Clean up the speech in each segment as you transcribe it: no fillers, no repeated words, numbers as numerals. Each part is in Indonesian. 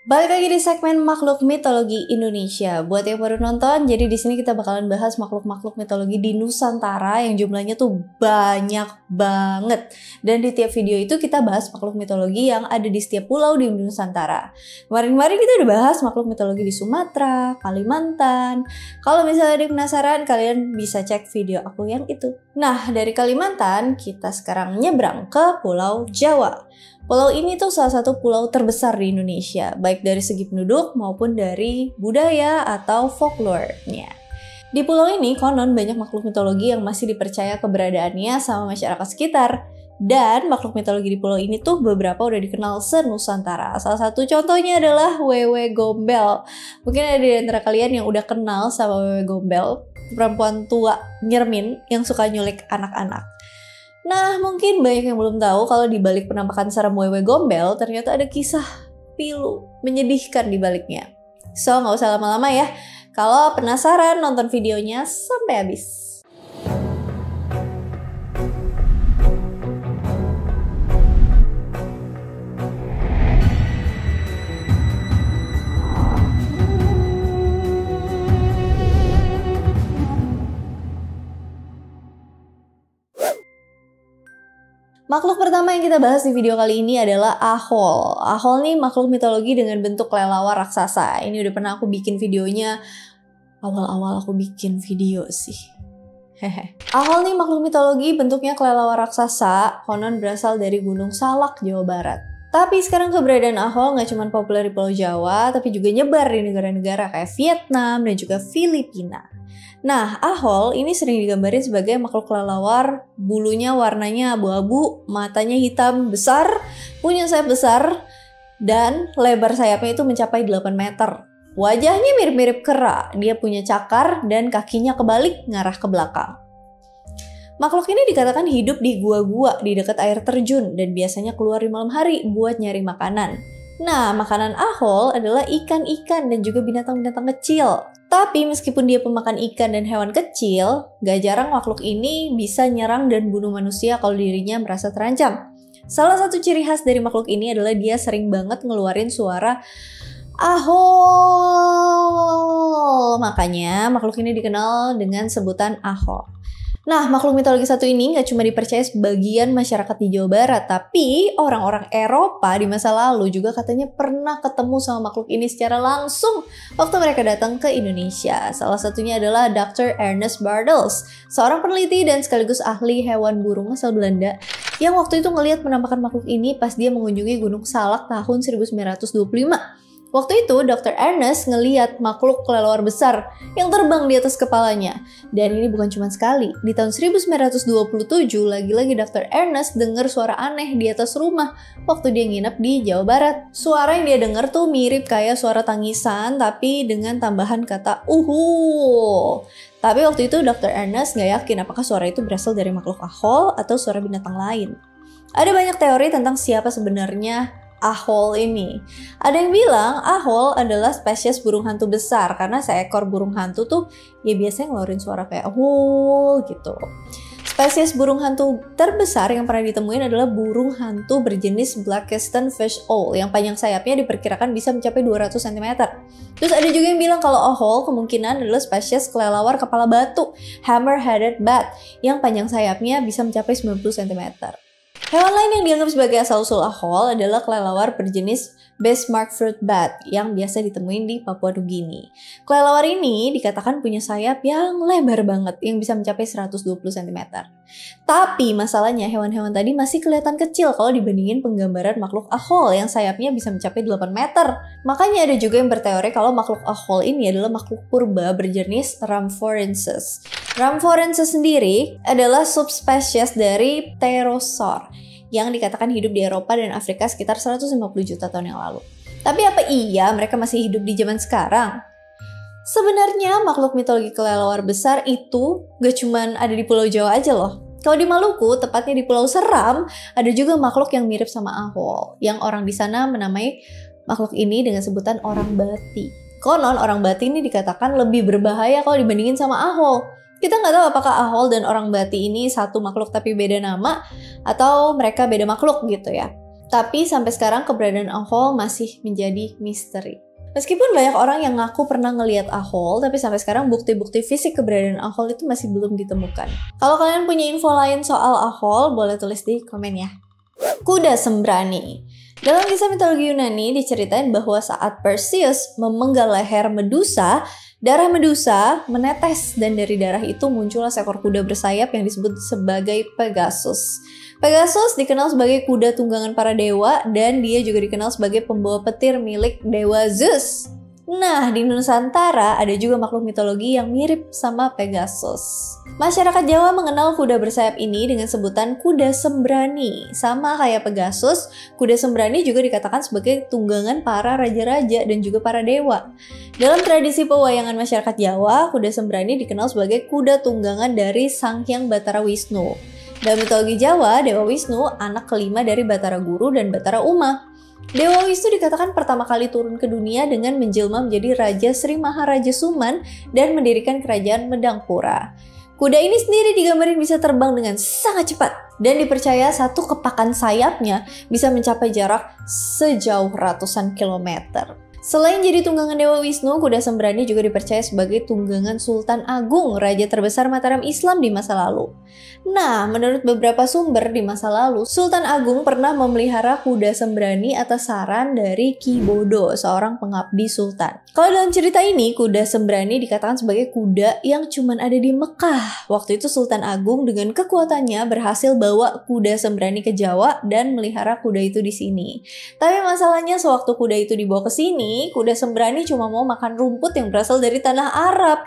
Balik lagi di segmen makhluk mitologi Indonesia. Buat yang baru nonton, jadi di sini kita bakalan bahas makhluk-makhluk mitologi di Nusantara yang jumlahnya tuh banyak banget. Dan di tiap video itu kita bahas makhluk mitologi yang ada di setiap pulau di Nusantara. Kemarin-kemarin kita udah bahas makhluk mitologi di Sumatera, Kalimantan. Kalau misalnya ada penasaran, kalian bisa cek video aku yang itu. Nah, dari Kalimantan, kita sekarang nyebrang ke Pulau Jawa. Pulau ini tuh salah satu pulau terbesar di Indonesia, baik dari segi penduduk maupun dari budaya atau folklore-nya. Di pulau ini konon banyak makhluk mitologi yang masih dipercaya keberadaannya sama masyarakat sekitar. Dan makhluk mitologi di pulau ini tuh beberapa udah dikenal se-Nusantara. Salah satu contohnya adalah Wewe Gombel. Mungkin ada di antara kalian yang udah kenal sama Wewe Gombel, perempuan tua nyermin yang suka nyulik anak-anak. Nah, mungkin banyak yang belum tahu kalau di balik penampakan serem Wewe Gombel ternyata ada kisah pilu menyedihkan di baliknya. So, nggak usah lama-lama ya. Kalau penasaran, nonton videonya sampai habis. Makhluk pertama yang kita bahas di video kali ini adalah Ahol. Ahol nih makhluk mitologi dengan bentuk kelelawar raksasa. Ini udah pernah aku bikin videonya. Awal-awal aku bikin video sih. Ahol nih makhluk mitologi bentuknya kelelawar raksasa. Konon berasal dari Gunung Salak, Jawa Barat. Tapi sekarang keberadaan Ahol nggak cuma populer di Pulau Jawa, tapi juga nyebar di negara-negara kayak Vietnam dan juga Filipina. Nah, Ahol ini sering digambarin sebagai makhluk kelelawar, bulunya warnanya abu-abu, matanya hitam besar, punya sayap besar, dan lebar sayapnya itu mencapai 8 meter. Wajahnya mirip-mirip kera, dia punya cakar dan kakinya kebalik ngarah ke belakang. Makhluk ini dikatakan hidup di gua-gua di dekat air terjun dan biasanya keluar di malam hari buat nyari makanan. Nah, makanan Ahol adalah ikan-ikan dan juga binatang-binatang kecil. Tapi meskipun dia pemakan ikan dan hewan kecil, gak jarang makhluk ini bisa nyerang dan bunuh manusia kalau dirinya merasa terancam. Salah satu ciri khas dari makhluk ini adalah dia sering banget ngeluarin suara Ahol. Makanya makhluk ini dikenal dengan sebutan Ahol. Nah, makhluk mitologi satu ini nggak cuma dipercaya sebagian masyarakat di Jawa Barat, tapi orang-orang Eropa di masa lalu juga katanya pernah ketemu sama makhluk ini secara langsung waktu mereka datang ke Indonesia. Salah satunya adalah Dr. Ernest Bartels, seorang peneliti dan sekaligus ahli hewan burung asal Belanda yang waktu itu ngelihat penampakan makhluk ini pas dia mengunjungi Gunung Salak tahun 1925. Waktu itu, Dr. Ernest ngeliat makhluk kelelawar besar yang terbang di atas kepalanya. Dan ini bukan cuma sekali. Di tahun 1927, lagi-lagi Dr. Ernest dengar suara aneh di atas rumah waktu dia nginep di Jawa Barat. Suara yang dia dengar tuh mirip kayak suara tangisan, tapi dengan tambahan kata uhu. Tapi waktu itu Dr. Ernest nggak yakin apakah suara itu berasal dari makhluk Ahol atau suara binatang lain. Ada banyak teori tentang siapa sebenarnya Ahol ini. Ada yang bilang Ahol adalah spesies burung hantu besar karena seekor burung hantu tuh ya biasanya ngeluarin suara kayak Ahol gitu. Spesies burung hantu terbesar yang pernah ditemuin adalah burung hantu berjenis Blakiston Fish Owl yang panjang sayapnya diperkirakan bisa mencapai 200 cm. Terus ada juga yang bilang kalau Ahol kemungkinan adalah spesies kelelawar kepala batu Hammer-headed bat yang panjang sayapnya bisa mencapai 90 cm. Hewan lain yang dianggap sebagai asal-usul Ahol adalah kelelawar berjenis Bismarck fruit bat yang biasa ditemuin di Papua Nugini. Kelelawar ini dikatakan punya sayap yang lebar banget yang bisa mencapai 120 cm. Tapi masalahnya hewan-hewan tadi masih kelihatan kecil kalau dibandingin penggambaran makhluk Ahol yang sayapnya bisa mencapai 8 meter. Makanya ada juga yang berteori kalau makhluk Ahol ini adalah makhluk purba berjenis Rhamphorhynchus. Rhamphorhynchus sendiri adalah subspesies dari Pterosaur yang dikatakan hidup di Eropa dan Afrika sekitar 150 juta tahun yang lalu. Tapi apa iya mereka masih hidup di zaman sekarang? Sebenarnya makhluk mitologi kelelawar besar itu gak cuman ada di Pulau Jawa aja loh. Kalau di Maluku, tepatnya di Pulau Seram, ada juga makhluk yang mirip sama Ahol, yang orang di sana menamai makhluk ini dengan sebutan orang bati. Konon orang bati ini dikatakan lebih berbahaya kalau dibandingin sama Ahol. Kita nggak tahu apakah Ahol dan orang bati ini satu makhluk tapi beda nama, atau mereka beda makhluk gitu ya. Tapi sampai sekarang keberadaan Ahol masih menjadi misteri. Meskipun banyak orang yang ngaku pernah ngelihat Ahol, tapi sampai sekarang bukti-bukti fisik keberadaan Ahol itu masih belum ditemukan. Kalau kalian punya info lain soal Ahol, boleh tulis di komen ya. Kuda sembrani. Dalam kisah mitologi Yunani diceritain bahwa saat Perseus memenggal leher Medusa, darah Medusa menetes dan dari darah itu muncullah seekor kuda bersayap yang disebut sebagai Pegasus. Pegasus dikenal sebagai kuda tunggangan para dewa dan dia juga dikenal sebagai pembawa petir milik dewa Zeus. Nah, di Nusantara ada juga makhluk mitologi yang mirip sama Pegasus. Masyarakat Jawa mengenal kuda bersayap ini dengan sebutan kuda sembrani. Sama kayak Pegasus, kuda sembrani juga dikatakan sebagai tunggangan para raja-raja dan juga para dewa. Dalam tradisi pewayangan masyarakat Jawa, kuda sembrani dikenal sebagai kuda tunggangan dari Sang Hyang Batara Wisnu. Dalam mitologi Jawa, Dewa Wisnu anak kelima dari Batara Guru dan Batara Uma. Dewa Wisnu dikatakan pertama kali turun ke dunia dengan menjelma menjadi Raja Sri Maharaja Suman dan mendirikan kerajaan Medangpura. Kuda ini sendiri digambarin bisa terbang dengan sangat cepat dan dipercaya satu kepakan sayapnya bisa mencapai jarak sejauh ratusan kilometer. Selain jadi tunggangan Dewa Wisnu, kuda sembrani juga dipercaya sebagai tunggangan Sultan Agung, raja terbesar Mataram Islam di masa lalu. Nah, menurut beberapa sumber di masa lalu, Sultan Agung pernah memelihara kuda sembrani atas saran dari Ki Bodo, seorang pengabdi sultan. Kalau dalam cerita ini, kuda sembrani dikatakan sebagai kuda yang cuman ada di Mekah. Waktu itu Sultan Agung dengan kekuatannya berhasil bawa kuda sembrani ke Jawa dan melihara kuda itu di sini. Tapi masalahnya sewaktu kuda itu dibawa ke sini, kuda sembrani cuma mau makan rumput yang berasal dari tanah Arab.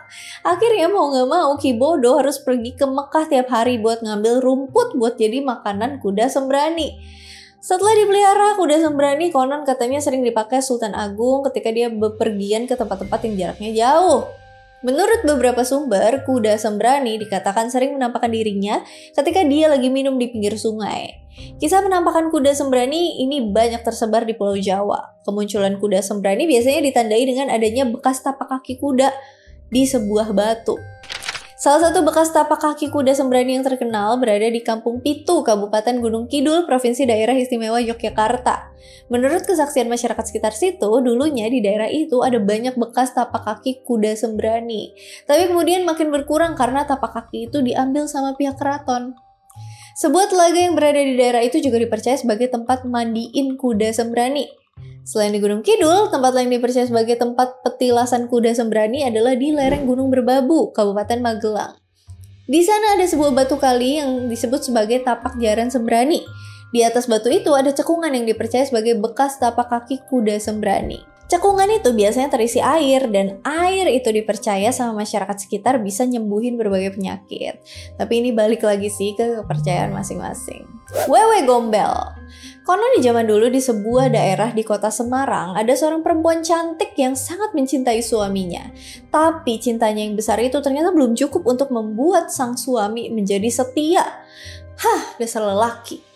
Akhirnya mau gak mau Ki Bodo harus pergi ke Mekah tiap hari buat ngambil rumput buat jadi makanan kuda sembrani. Setelah dipelihara, kuda sembrani konon katanya sering dipakai Sultan Agung ketika dia bepergian ke tempat-tempat yang jaraknya jauh. Menurut beberapa sumber, kuda sembrani dikatakan sering menampakkan dirinya ketika dia lagi minum di pinggir sungai. Kisah penampakan kuda sembrani ini banyak tersebar di Pulau Jawa. Kemunculan kuda sembrani biasanya ditandai dengan adanya bekas tapak kaki kuda di sebuah batu. Salah satu bekas tapak kaki kuda sembrani yang terkenal berada di Kampung Pitu, Kabupaten Gunung Kidul, Provinsi Daerah Istimewa Yogyakarta. Menurut kesaksian masyarakat sekitar situ, dulunya di daerah itu ada banyak bekas tapak kaki kuda sembrani. Tapi kemudian makin berkurang karena tapak kaki itu diambil sama pihak keraton. Sebuah telaga yang berada di daerah itu juga dipercaya sebagai tempat mandiin kuda sembrani. Selain di Gunung Kidul, tempat lain dipercaya sebagai tempat petilasan kuda sembrani adalah di lereng Gunung Merbabu, Kabupaten Magelang. Di sana ada sebuah batu kali yang disebut sebagai tapak jaran sembrani. Di atas batu itu ada cekungan yang dipercaya sebagai bekas tapak kaki kuda sembrani. Cekungan itu biasanya terisi air dan air itu dipercaya sama masyarakat sekitar bisa nyembuhin berbagai penyakit. Tapi ini balik lagi sih ke kepercayaan masing-masing. Wewe Gombel. Konon di zaman dulu di sebuah daerah di kota Semarang ada seorang perempuan cantik yang sangat mencintai suaminya. Tapi cintanya yang besar itu ternyata belum cukup untuk membuat sang suami menjadi setia. Dasar lelaki.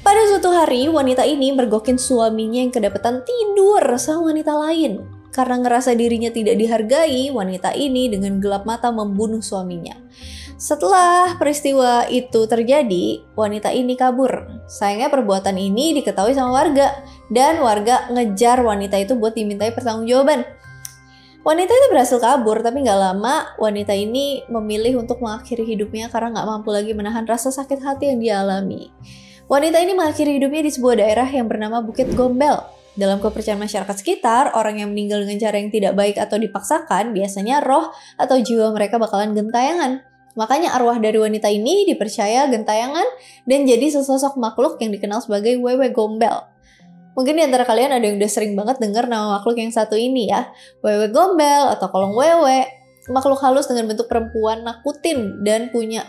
Pada suatu hari, wanita ini mergokin suaminya yang kedapatan tidur sama wanita lain. Karena ngerasa dirinya tidak dihargai, wanita ini dengan gelap mata membunuh suaminya. Setelah peristiwa itu terjadi, wanita ini kabur. Sayangnya perbuatan ini diketahui sama warga, dan warga ngejar wanita itu buat dimintai pertanggungjawaban. Wanita itu berhasil kabur, tapi gak lama wanita ini memilih untuk mengakhiri hidupnya karena gak mampu lagi menahan rasa sakit hati yang dia alami. Wanita ini mengakhiri hidupnya di sebuah daerah yang bernama Bukit Gombel. Dalam kepercayaan masyarakat sekitar, orang yang meninggal dengan cara yang tidak baik atau dipaksakan, biasanya roh atau jiwa mereka bakalan gentayangan. Makanya arwah dari wanita ini dipercaya gentayangan dan jadi sesosok makhluk yang dikenal sebagai Wewe Gombel. Mungkin di antara kalian ada yang udah sering banget dengar nama makhluk yang satu ini ya, Wewe Gombel atau Kolong Wewe. Makhluk halus dengan bentuk perempuan nakutin dan punya,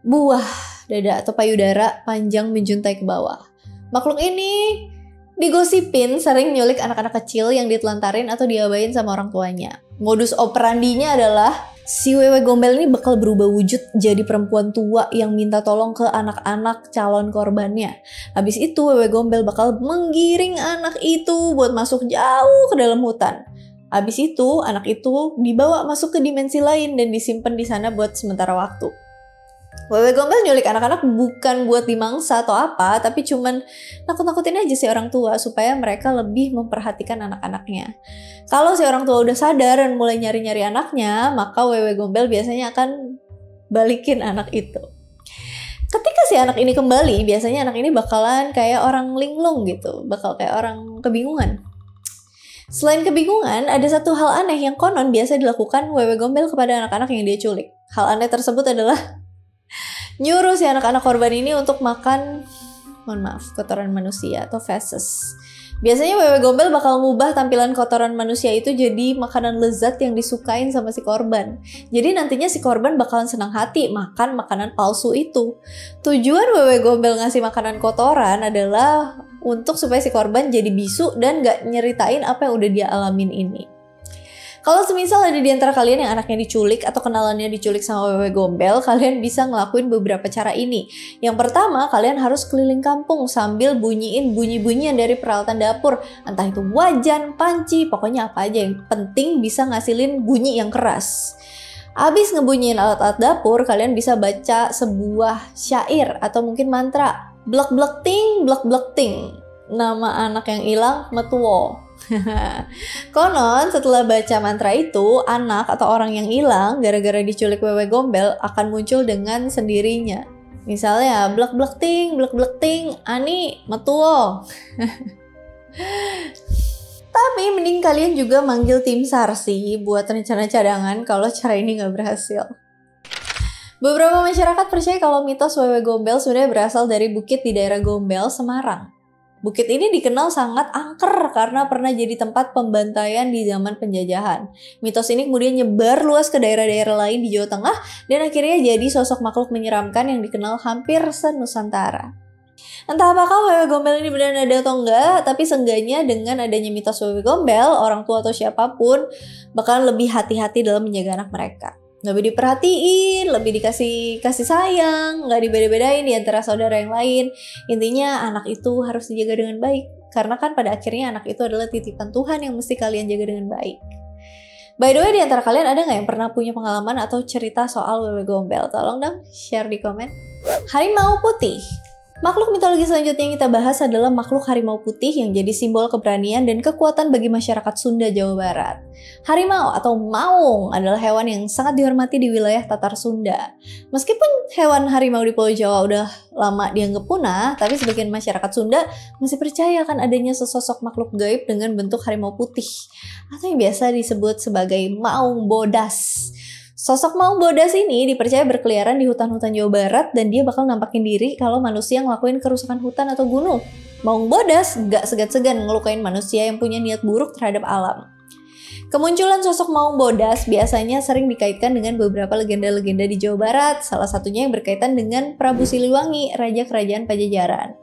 buah dada atau payudara panjang menjuntai ke bawah. Makhluk ini digosipin sering nyulik anak-anak kecil yang ditelantarin atau diabain sama orang tuanya. Modus operandinya adalah si Wewe Gombel ini bakal berubah wujud jadi perempuan tua yang minta tolong ke anak-anak calon korbannya. Habis itu Wewe Gombel bakal menggiring anak itu buat masuk jauh ke dalam hutan. Habis itu anak itu dibawa masuk ke dimensi lain dan disimpan di sana buat sementara waktu. Wewe Gombel nyulik anak-anak bukan buat dimangsa atau apa, tapi cuman nakut-nakutin aja si orang tua supaya mereka lebih memperhatikan anak-anaknya. Kalau si orang tua udah sadar dan mulai nyari-nyari anaknya, maka Wewe Gombel biasanya akan balikin anak itu. Ketika si anak ini kembali, biasanya anak ini bakalan kayak orang linglung gitu, bakal kayak orang kebingungan. Selain kebingungan, ada satu hal aneh yang konon biasa dilakukan Wewe Gombel kepada anak-anak yang dia culik. Hal aneh tersebut adalah nyuruh si anak-anak korban ini untuk makan, kotoran manusia atau feces. Biasanya Wewe Gombel bakal ngubah tampilan kotoran manusia itu jadi makanan lezat yang disukain sama si korban. Jadi nantinya si korban bakalan senang hati makan makanan palsu itu. Tujuan Wewe Gombel ngasih makanan kotoran adalah untuk supaya si korban jadi bisu dan gak nyeritain apa yang udah dia alamin ini. Kalau semisal ada di antara kalian yang anaknya diculik atau kenalannya diculik sama Wewe Gombel, kalian bisa ngelakuin beberapa cara ini. Yang pertama, kalian harus keliling kampung sambil bunyiin bunyi-bunyian dari peralatan dapur. Entah itu wajan, panci, pokoknya apa aja yang penting bisa ngasilin bunyi yang keras. Abis ngebunyiin alat-alat dapur, kalian bisa baca sebuah syair atau mungkin mantra. Blek-blek ting, blek-blek ting. Nama anak yang hilang metuwo. Konon setelah baca mantra itu, anak atau orang yang hilang gara-gara diculik Wewe Gombel akan muncul dengan sendirinya. Misalnya blek-blek ting, ani metuwo. Tapi mending kalian juga manggil tim SAR sih buat rencana cadangan kalau cara ini nggak berhasil. Beberapa masyarakat percaya kalau mitos Wewe Gombel sebenarnya berasal dari bukit di daerah Gombel, Semarang. Bukit ini dikenal sangat angker karena pernah jadi tempat pembantaian di zaman penjajahan. Mitos ini kemudian nyebar luas ke daerah-daerah lain di Jawa Tengah dan akhirnya jadi sosok makhluk menyeramkan yang dikenal hampir se-Nusantara. Entah apakah Wewe Gombel ini benar ada atau enggak, tapi seenggaknya dengan adanya mitos Wewe Gombel, orang tua atau siapapun bakalan lebih hati-hati dalam menjaga anak mereka. Lebih diperhatiin, lebih dikasih kasih sayang, nggak dibeda-bedain di antara saudara yang lain. Intinya anak itu harus dijaga dengan baik, karena kan pada akhirnya anak itu adalah titipan Tuhan yang mesti kalian jaga dengan baik. By the way, di antara kalian ada nggak yang pernah punya pengalaman atau cerita soal Wewe Gombel? Tolong dong share di komen. Harimau putih. Makhluk mitologi selanjutnya yang kita bahas adalah makhluk harimau putih yang jadi simbol keberanian dan kekuatan bagi masyarakat Sunda, Jawa Barat. Harimau atau maung adalah hewan yang sangat dihormati di wilayah Tatar Sunda. Meskipun hewan harimau di Pulau Jawa udah lama dianggap punah, tapi sebagian masyarakat Sunda masih percaya akan adanya sesosok makhluk gaib dengan bentuk harimau putih, atau yang biasa disebut sebagai maung bodas. Sosok maung bodas ini dipercaya berkeliaran di hutan-hutan Jawa Barat dan dia bakal nampakin diri kalau manusia ngelakuin kerusakan hutan atau gunung. Maung bodas gak segan-segan ngelukain manusia yang punya niat buruk terhadap alam. Kemunculan sosok maung bodas biasanya sering dikaitkan dengan beberapa legenda-legenda di Jawa Barat, salah satunya yang berkaitan dengan Prabu Siliwangi, Raja Kerajaan Pajajaran.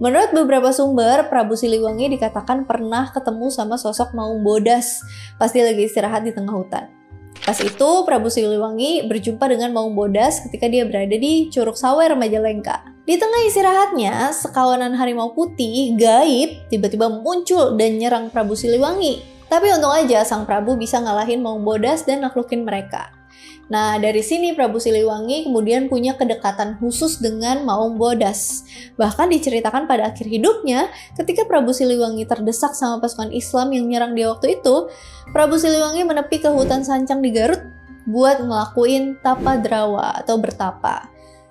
Menurut beberapa sumber, Prabu Siliwangi dikatakan pernah ketemu sama sosok maung bodas pas dia lagi istirahat di tengah hutan. Pas itu, Prabu Siliwangi berjumpa dengan maung bodas ketika dia berada di Curug Sawer, Majalengka. Di tengah istirahatnya, sekawanan harimau putih gaib tiba-tiba muncul dan nyerang Prabu Siliwangi. Tapi untung aja sang Prabu bisa ngalahin maung bodas dan naklukin mereka. Nah, dari sini Prabu Siliwangi kemudian punya kedekatan khusus dengan maung bodas. Bahkan diceritakan pada akhir hidupnya, ketika Prabu Siliwangi terdesak sama pasukan Islam yang nyerang dia waktu itu, Prabu Siliwangi menepi ke hutan Sancang di Garut buat ngelakuin tapadrawa atau bertapa.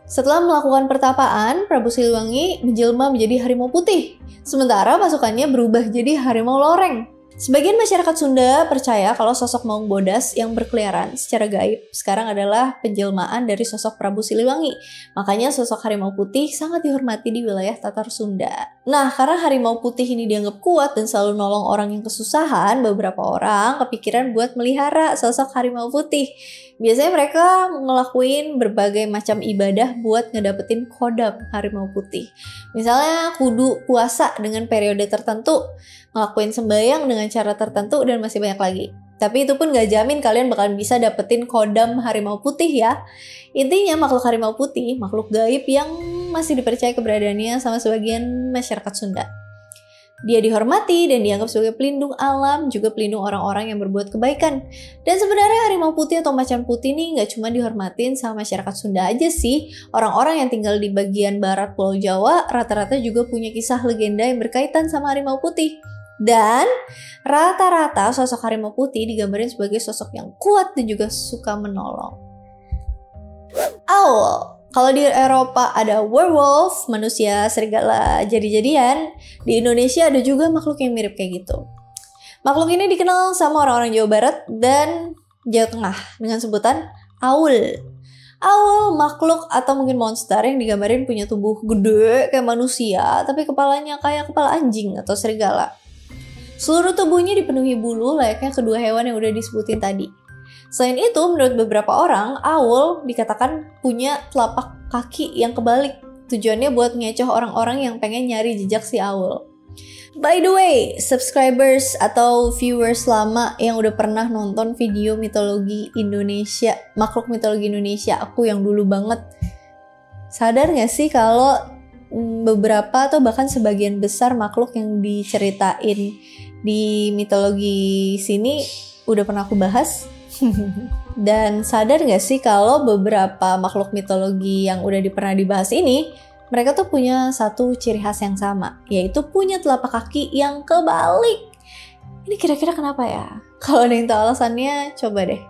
Setelah melakukan pertapaan, Prabu Siliwangi menjelma menjadi harimau putih, sementara pasukannya berubah jadi harimau loreng. Sebagian masyarakat Sunda percaya kalau sosok maung bodas yang berkeliaran secara gaib sekarang adalah penjelmaan dari sosok Prabu Siliwangi. Makanya sosok harimau putih sangat dihormati di wilayah Tatar Sunda. Nah, karena harimau putih ini dianggap kuat dan selalu nolong orang yang kesusahan, beberapa orang kepikiran buat melihara sosok harimau putih. Biasanya mereka ngelakuin berbagai macam ibadah buat ngedapetin kodam harimau putih. Misalnya kudu puasa dengan periode tertentu, ngelakuin sembahyang dengan cara tertentu, dan masih banyak lagi. Tapi itu pun gak jamin kalian bakalan bisa dapetin kodam harimau putih ya. Intinya makhluk harimau putih, makhluk gaib yang masih dipercaya keberadaannya sama sebagian masyarakat Sunda. Dia dihormati dan dianggap sebagai pelindung alam, juga pelindung orang-orang yang berbuat kebaikan. Dan sebenarnya harimau putih atau macan putih ini nggak cuma dihormatin sama masyarakat Sunda aja sih. Orang-orang yang tinggal di bagian barat Pulau Jawa rata-rata juga punya kisah legenda yang berkaitan sama harimau putih. Dan rata-rata sosok harimau putih digambarin sebagai sosok yang kuat dan juga suka menolong. Owl. Kalau di Eropa ada werewolf, manusia serigala jadi-jadian, di Indonesia ada juga makhluk yang mirip kayak gitu. Makhluk ini dikenal sama orang-orang Jawa Barat dan Jawa Tengah dengan sebutan owl. Owl makhluk atau mungkin monster yang digambarin punya tubuh gede kayak manusia, tapi kepalanya kayak kepala anjing atau serigala. Seluruh tubuhnya dipenuhi bulu layaknya kedua hewan yang udah disebutin tadi. Selain itu, menurut beberapa orang, owl dikatakan punya telapak kaki yang kebalik. Tujuannya buat ngecoh orang-orang yang pengen nyari jejak si owl. By the way, subscribers atau viewers lama yang udah pernah nonton video mitologi Indonesia, makhluk mitologi Indonesia, aku yang dulu banget. Sadar gak sih kalau beberapa atau bahkan sebagian besar makhluk yang diceritain di mitologi sini udah pernah aku bahas? Dan sadar gak sih kalau beberapa makhluk mitologi yang udah pernah dibahas ini, mereka tuh punya satu ciri khas yang sama, yaitu punya telapak kaki yang kebalik. Ini kira-kira kenapa ya? Kalau ada yang tahu alasannya, coba deh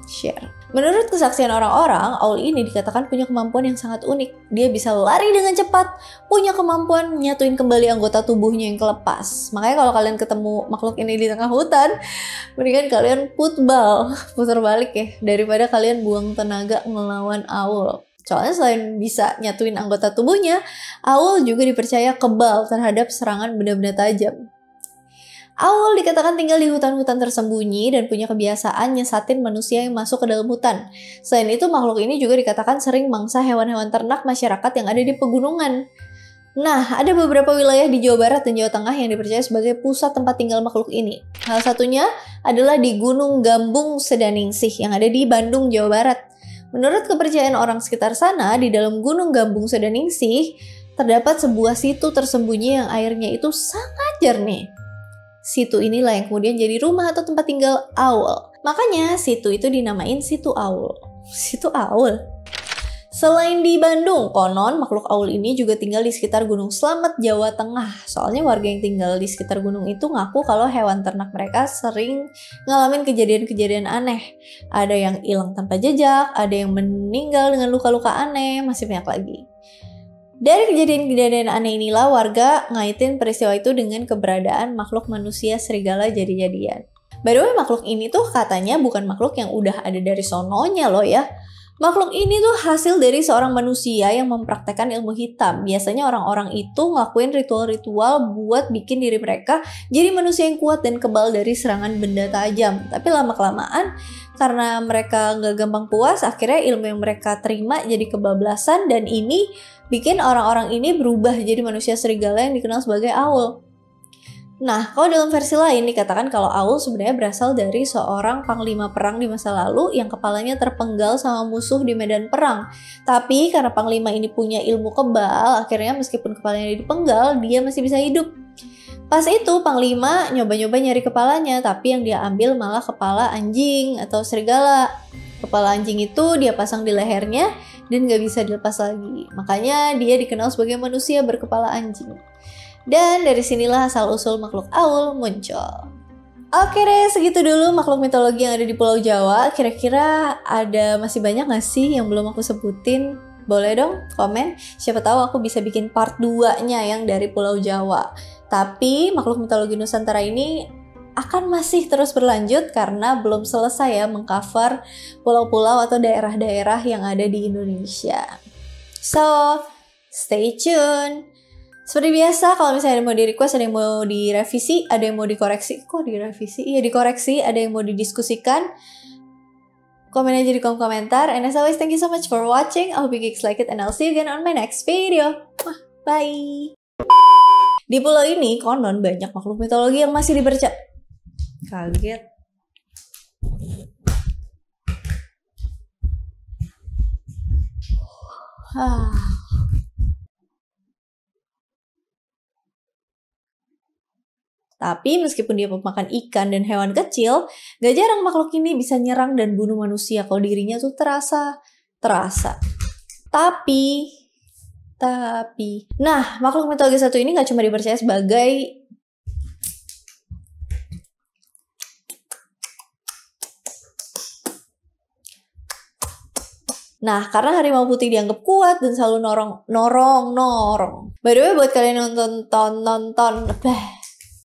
share. Menurut kesaksian orang-orang, owl ini dikatakan punya kemampuan yang sangat unik. Dia bisa lari dengan cepat, punya kemampuan nyatuin kembali anggota tubuhnya yang kelepas. Makanya kalau kalian ketemu makhluk ini di tengah hutan, mendingan kalian putar balik ya, daripada kalian buang tenaga ngelawan owl. Soalnya selain bisa nyatuin anggota tubuhnya, owl juga dipercaya kebal terhadap serangan benda-benda tajam. Owl dikatakan tinggal di hutan-hutan tersembunyi dan punya kebiasaan nyesatin manusia yang masuk ke dalam hutan. Selain itu, makhluk ini juga dikatakan sering mangsa hewan-hewan ternak masyarakat yang ada di pegunungan. Nah, ada beberapa wilayah di Jawa Barat dan Jawa Tengah yang dipercaya sebagai pusat tempat tinggal makhluk ini. Salah satunya adalah di Gunung Gambung Sedaningsih yang ada di Bandung, Jawa Barat. Menurut kepercayaan orang sekitar sana, di dalam Gunung Gambung Sedaningsih terdapat sebuah situ tersembunyi yang airnya itu sangat jernih. Situ inilah yang kemudian jadi rumah atau tempat tinggal owl. Makanya situ itu dinamain situ owl. Situ owl. Selain di Bandung, konon makhluk owl ini juga tinggal di sekitar Gunung Slamet, Jawa Tengah. Soalnya warga yang tinggal di sekitar gunung itu ngaku kalau hewan ternak mereka sering ngalamin kejadian-kejadian aneh. Ada yang hilang tanpa jejak, ada yang meninggal dengan luka-luka aneh, masih banyak lagi. Dari kejadian-kejadian aneh inilah warga ngaitin peristiwa itu dengan keberadaan makhluk manusia serigala jadi-jadian. By the way, makhluk ini tuh katanya bukan makhluk yang udah ada dari sononya loh ya. Makhluk ini tuh hasil dari seorang manusia yang mempraktekkan ilmu hitam. Biasanya orang-orang itu ngelakuin ritual-ritual buat bikin diri mereka jadi manusia yang kuat dan kebal dari serangan benda tajam. Tapi lama-kelamaan karena mereka nggak gampang puas, akhirnya ilmu yang mereka terima jadi kebablasan dan ini bikin orang-orang ini berubah jadi manusia serigala yang dikenal sebagai owl. Nah, kalau dalam versi lain dikatakan kalau owl sebenarnya berasal dari seorang panglima perang di masa lalu yang kepalanya terpenggal sama musuh di medan perang. Tapi karena panglima ini punya ilmu kebal, akhirnya meskipun kepalanya dipenggal, dia masih bisa hidup. Pas itu panglima nyoba-nyoba nyari kepalanya, tapi yang dia ambil malah kepala anjing atau serigala. Kepala anjing itu dia pasang di lehernya dan gak bisa dilepas lagi. Makanya dia dikenal sebagai manusia berkepala anjing. Dan dari sinilah asal-usul makhluk owl muncul. Oke deh, segitu dulu makhluk mitologi yang ada di Pulau Jawa. Kira-kira ada masih banyak gak sih yang belum aku sebutin? Boleh dong komen, siapa tahu aku bisa bikin part 2-nya yang dari Pulau Jawa. Tapi makhluk mitologi Nusantara ini akan masih terus berlanjut karena belum selesai ya mengcover pulau-pulau atau daerah-daerah yang ada di Indonesia. So, stay tune. Seperti biasa, kalau misalnya ada yang mau di-request, ada yang mau direvisi, ada yang mau dikoreksi. Kok direvisi? Iya, dikoreksi, ada yang mau didiskusikan. Komen aja di kolom komentar. And as always, thank you so much for watching. I hope you guys like it and I'll see you again on my next video. Bye! Di pulau ini, konon banyak makhluk mitologi yang masih dipercaya. Kaget. Tapi meskipun dia pemakan ikan dan hewan kecil, gak jarang makhluk ini bisa nyerang dan bunuh manusia kalau dirinya tuh terasa. Tapi, nah makhluk mitologi satu ini gak cuma dipercaya sebagai Nah, karena harimau putih dianggap kuat dan selalu norong. By the way, buat kalian yang nonton